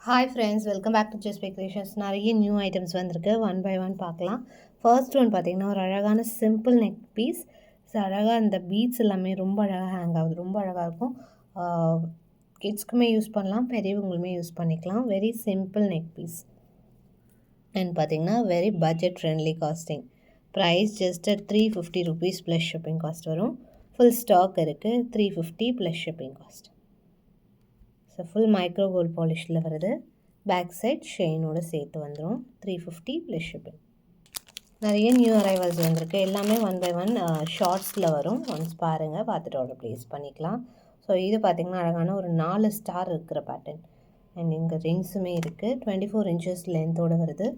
Hi friends, welcome back to just speculations. நிறைய new items வந்திருக்கு. One by one பார்க்கலாம். First one பார்த்திங்கன்னா ஒரு அழகான சிம்பிள் நெக் பீஸ். ஸோ அழகாக இந்த பீட்ஸ் எல்லாமே ரொம்ப அழகாக ஹேங் ஆகுது, ரொம்ப அழகாக இருக்கும். கிட்ஸ்க்குமே யூஸ் பண்ணலாம், பெரியவங்களுமே யூஸ் பண்ணிக்கலாம். Very simple neck piece and பார்த்திங்கன்னா very budget friendly costing. Price just $350 plus shipping cost வரும். ஃபுல் ஸ்டாக் இருக்குது, $350 plus shipping cost. So full micro gold பாலிஷில் வருது. பேக் சைட் ஷெயினோடு சேர்த்து வந்துடும். $350 ப்ளஸ் ஷிப்பிங். நிறைய நியூ அரைவல்ஸ் வந்திருக்கு. எல்லாமே ஒன் பை ஒன் ஷார்ட்ஸில் வரும். ஒன்ஸ் பாருங்கள், பார்த்துட்டு ஆர்டர் ப்ளேஸ் பண்ணிக்கலாம். ஸோ இது பார்த்திங்கன்னா அழகான ஒரு 4 ஸ்டார் இருக்கிற பேட்டர்ன். அண்ட் இங்கே ரிங்ஸுமே இருக்குது. 24 inches லென்த்தோடு வருது.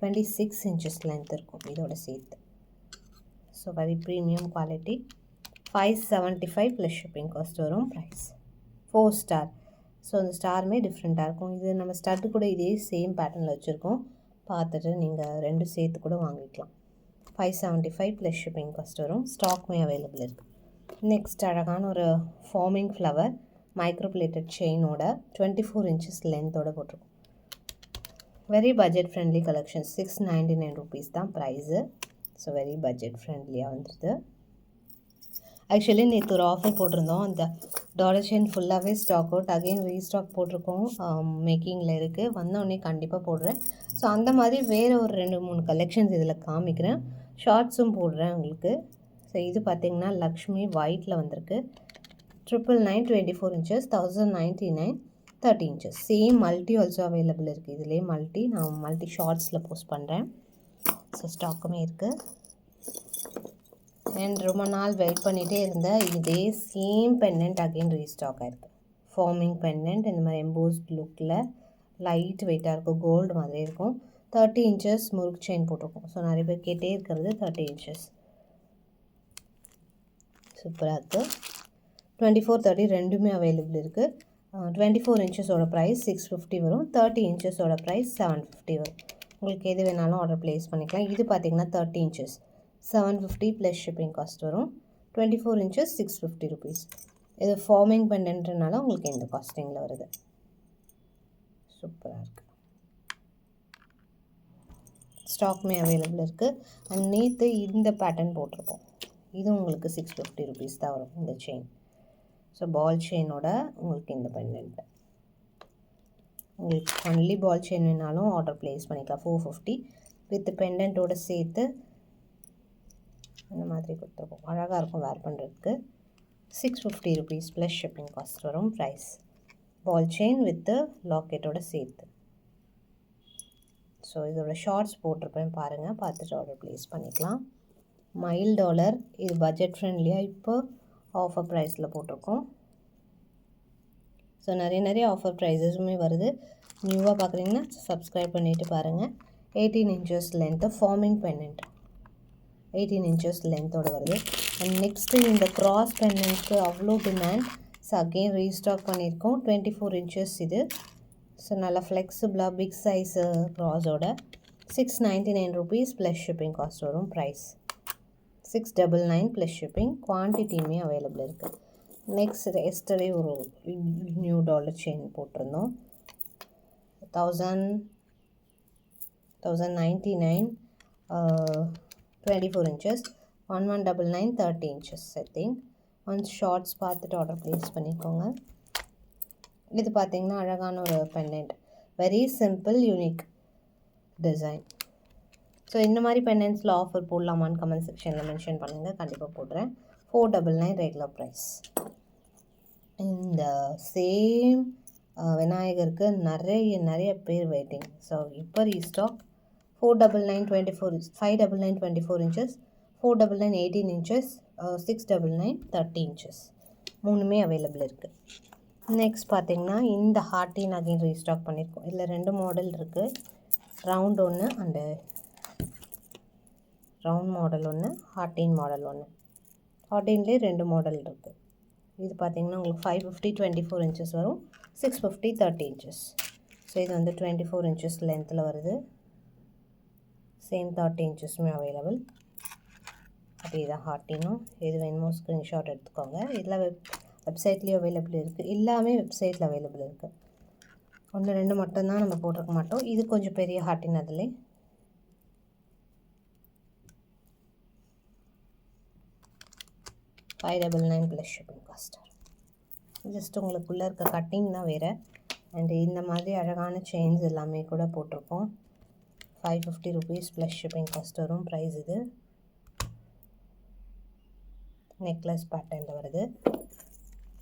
26 inches லென்த் இருக்கும் இதோட சேர்த்து. So very premium quality. $575 plus shipping cost வரும். Price 4 star. ஸோ அந்த ஸ்டாருமே டிஃப்ரெண்ட்டாக இருக்கும். இது நம்ம ஸ்டட்டு கூட இதே சேம் பேட்டர்னில் வச்சுருக்கோம். பார்த்துட்டு நீங்கள் ரெண்டு சேர்த்து கூட வாங்கிக்கலாம். 575 ப்ளஸ் ஷிப்பிங் காஸ்ட் வரும். ஸ்டாக்மே அவைலபிள் இருக்குது. நெக்ஸ்ட் அழகான ஒரு ஃபார்மிங் ஃப்ளவர் மைக்ரோ பிளேட்டட் செயினோட 24 inches லென்த்தோடு போட்டிருக்கோம். Very budget friendly collection. $699 தான் ப்ரைஸு. ஸோ வெரி பட்ஜெட் ஃப்ரெண்ட்லியாக வந்துடுது. ஆக்சுவலி நேற்று ஒரு ஆஃபர் போட்டிருந்தோம். அந்த டாலர் செயின் ஃபுல்லாகவே ஸ்டாக் அவுட். அகெயின் ரீஸ்டாக் போட்டிருக்கோம். மேக்கிங்கில் இருக்குது. வந்தோடனே கண்டிப்பாக போடுறேன். ஸோ அந்த மாதிரி வேறு ஒரு 2-3 கலெக்ஷன்ஸ் இதில் காமிக்கிறேன். ஷார்ட்ஸும் போடுறேன் உங்களுக்கு. ஸோ இது பார்த்திங்கன்னா லக்ஷ்மி ஒயிட்டில் வந்திருக்கு. 999 24 inches, 1099 30 inches. Same multi also available இருக்குது. இதிலே மல்டி நான் மல்டி ஷார்ட்ஸில் போஸ்ட் பண்ணுறேன். ஸோ ஸ்டாக்குமே இருக்குது. அண்ட் ரொம்ப நாள் வெயிட் பண்ணிகிட்டே இருந்தேன். இதே சேம் பெண்டன்ட் அகெயின் ரீஸ்டாக் ஆகிருக்கு. ஃபார்மிங் பெண்டன்ட் இந்த மாதிரி எம்போஸ்ட் லுக்கில் லைட் வெயிட்டாக இருக்கும். கோல்டு மாதிரி இருக்கும். 30 inches முறுக்கு செயின் போட்டிருக்கோம். ஸோ நிறைய பேர் கேட்டே இருக்கிறது 30 inches. சூப்பராக இருக்குது. 24, 30 ரெண்டுமே அவைலபிள் இருக்குது. 24 inchஸோட ப்ரைஸ் $650 வரும். 30 inchஸோட ப்ரைஸ் $750 வரும். உங்களுக்கு எது வேணாலும் ஆர்டர் ப்ளேஸ் பண்ணிக்கலாம். இது பார்த்திங்கன்னா 30 inches $750 ப்ளஸ் ஷிப்பிங் காஸ்ட் வரும். 24 inches $650. இது ஃபார்மிங் பெண்டன்ட்னால உங்களுக்கு இந்த காஸ்டிங்கில் வருது. சூப்பராக இருக்குது. ஸ்டாக்மே அவைலபிள் இருக்குது. அண்ட் நேற்று இந்த பேட்டர்ன் போட்டிருப்போம். இது உங்களுக்கு $650 தான் வரும் இந்த செயின். ஸோ பால் செயினோட உங்களுக்கு இந்த பெண்டன்ட். உங்களுக்கு ஒன்லி பால் செயின் வேணாலும் ஆர்டர் ப்ளேஸ் பண்ணிக்கலாம். $450 வித் பெண்டன்ட்டோடு சேர்த்து இந்த மாதிரி கொடுத்துருக்கோம். அழகாக இருக்கும் வேர் பண்ணுறதுக்கு. $650 ப்ளஸ் ஷிப்பிங் காஸ்ட் வரும். ப்ரைஸ் பால் செயின் வித்து லாக்கெட்டோட சேர்த்து. ஸோ இதோட ஷார்ட்ஸ் போட்டிருப்பேன், பாருங்கள். பார்த்துட்டு ஆர்டர் ப்ளேஸ் பண்ணிக்கலாம். மைல் டாலர் இது பட்ஜெட் ஃப்ரெண்ட்லியாக இப்போ ஆஃபர் ப்ரைஸில் போட்டிருக்கோம். ஸோ நிறைய ஆஃபர் ப்ரைஸஸுமே வருது. நியூவாக பார்க்குறீங்கன்னா சப்ஸ்கிரைப் பண்ணிவிட்டு பாருங்கள். 18 inches length forming pendant. 18 inches லென்த்தோடு வருது. அண்ட் நெக்ஸ்ட்டு இந்த க்ராஸ் பெண்டன்ட்க்கு அவ்வளோ டிமாண்ட். ஸோ அகெயின் ரீஸ்டாக் பண்ணியிருக்கோம். 24 inches இது. ஸோ நல்லா ஃப்ளெக்சிபிளாக பிக் சைஸு க்ராஸோட $699 ப்ளஸ் ஷிப்பிங் காஸ்ட் வரும். Price $699 plus shipping. குவான்டிட்டியுமே அவைலபிள் இருக்குது. நெக்ஸ்ட் எஸ்டர்டே ஒரு நியூ டாலர் செயின் போட்டிருந்தோம். 1099 24 inches 1199 30 inches I think. Once shorts பார்த்துட்டு ஆர்டர் ப்ளேஸ் பண்ணிக்கோங்க. இது பார்த்திங்கன்னா அழகான ஒரு pendant. Very simple unique design. So இந்த மாதிரி பெண்டன்ட்ஸில் ஆஃபர் போடலாமான்னு கமெண்ட் செக்ஷனில் மென்ஷன் பண்ணுங்கள். கண்டிப்பாக போடுறேன். $499 ரெகுலர் ப்ரைஸ். இந்த சேம் விநாயகருக்கு நிறைய பேர் வெயிட்டிங். ஸோ இப்போ ரீஸ்டாக். $499 599 24 inches, $499 18 inches, $699 30 inches. மூணுமே அவைலபிள் இருக்குது. நெக்ஸ்ட் பார்த்திங்கன்னா இந்த ஹார்டின் அகெயின் ரீஸ்டாக் பண்ணியிருக்கோம். இதில் 2 மாடல் இருக்குது. ரவுண்ட் ஒன்று அண்டு ரவுண்ட் மாடல் ஒன்று, ஹார்டின் மாடல் ஒன்று. ஹார்டின்லேயே 2 மாடல் இருக்குது. இது பார்த்திங்கன்னா உங்களுக்கு 550 24 inches வரும். 650 30 inches. ஸோ இது வந்து 24 inches லென்த்தில் வருது. சேம் 30 inchesமே அவைலபிள். அப்படி தான் ஹார்டினும். எது வேணுமோ ஸ்க்ரீன்ஷாட் எடுத்துக்கோங்க. இதில் வெப்சைட்லேயும் அவைலபிள் இருக்குது. எல்லாமே வெப்சைட்டில் அவைலபிள் இருக்குது. 1 2 மட்டும் தான் நம்ம போட்டிருக்க மாட்டோம். இது கொஞ்சம் பெரிய ஹார்ட்டின் அதிலே. $599 ப்ளஸ் ஷிப்பிங் காஸ்ட். ஜஸ்ட் உங்களுக்குள்ளே இருக்க கட்டிங் தான் வேறு. அண்டு இந்த மாதிரி அழகான செயின்ஸ் எல்லாமே கூட போட்டிருக்கோம். ₹550 ப்ளஸ் ஷிப்பிங் காஸ்ட் வரும் ப்ரைஸ் இது. நெக்லஸ் பேட்டர்னில் வருது.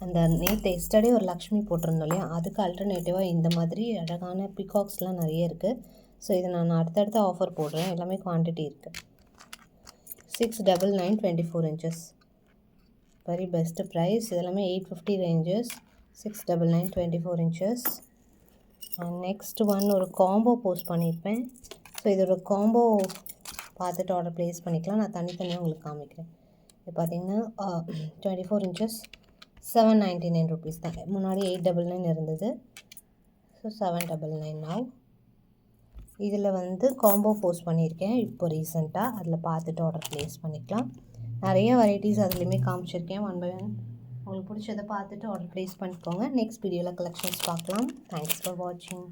அந்த எஸ்டர்டே ஒரு லக்ஷ்மி போட்டிருந்தோம் இல்லையா, அதுக்கு அல்டர்னேட்டிவாக இந்த மாதிரி அழகான பிகாக்ஸ்லாம் நிறைய இருக்குது. ஸோ இது நான் அடுத்தடுத்த ஆஃபர் போடுறேன். எல்லாமே குவான்டிட்டி இருக்குது. 699 24 இன்ச்சஸ். Very best price. இதெல்லாமே 850 ranges. 699 24 inches. And next one ஒரு காம்போ போஸ்ட் பண்ணியிருப்பேன். ஸோ இதோட காம்போ பார்த்துட்டு ஆர்டர் ப்ளேஸ் பண்ணிக்கலாம். நான் தனித்தனியாக உங்களுக்கு காமிக்கிறேன். இது பார்த்தீங்கன்னா 24 இன்ச்சஸ் ₹799 தான். முன்னாடி 899 இருந்தது. So 799 now. இதில் வந்து காம்போ போஸ்ட் பண்ணியிருக்கேன் இப்போ ரீசெண்டாக. அதில் பார்த்துட்டு ஆர்டர் ப்ளேஸ் பண்ணிக்கலாம். நிறைய வெரைட்டிஸ் அதுலேயுமே காமிச்சிருக்கேன். 1 by 1 உங்களுக்கு பிடிச்சதை பார்த்துட்டு ஆர்டர் ப்ளேஸ் பண்ணிக்கோங்க. நெக்ஸ்ட் வீடியோவில் கலெக்ஷன்ஸ் பார்க்கலாம். தேங்க்ஸ் ஃபார் வாட்சிங்.